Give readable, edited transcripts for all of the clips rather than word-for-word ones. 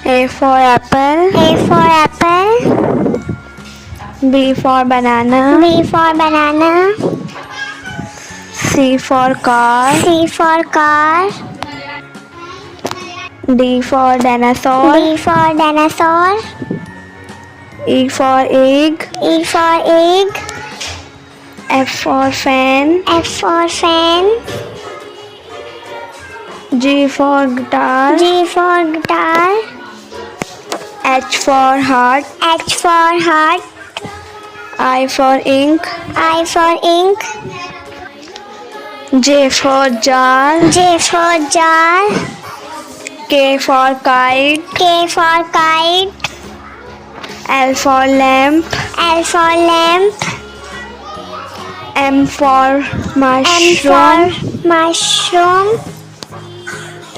A for apple. A for apple. B for banana. B for banana. C for car. C for car. D for dinosaur. D for dinosaur. E for egg. E for egg. F for fan. F for fan. G for guitar. G for guitar. H for heart. H for heart. I for ink. I for ink. J for jar. J for jar. K for kite. K for kite. L for lamp. L for lamp. M for M mushroom. for mushroom.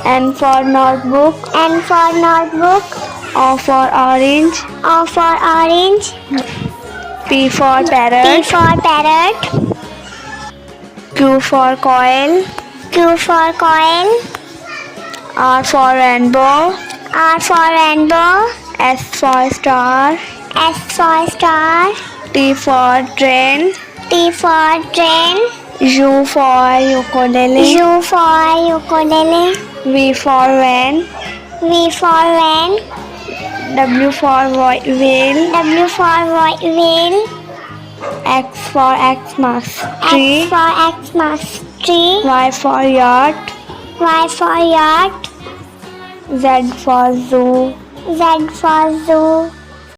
N for notebook. N for notebook. O for orange. O for orange. P for P parrot. for parrot. Q for coil. Q for coil. R for rainbow. R for rainbow. S for star. S for star. T for train. T for train. U for ukulele. U for ukulele. V for van. V for van. W for whale. W for whale. X for Xmas tree. X for Xmas tree. Y for yacht. Y for yacht. Z for zoo. Z for zoo.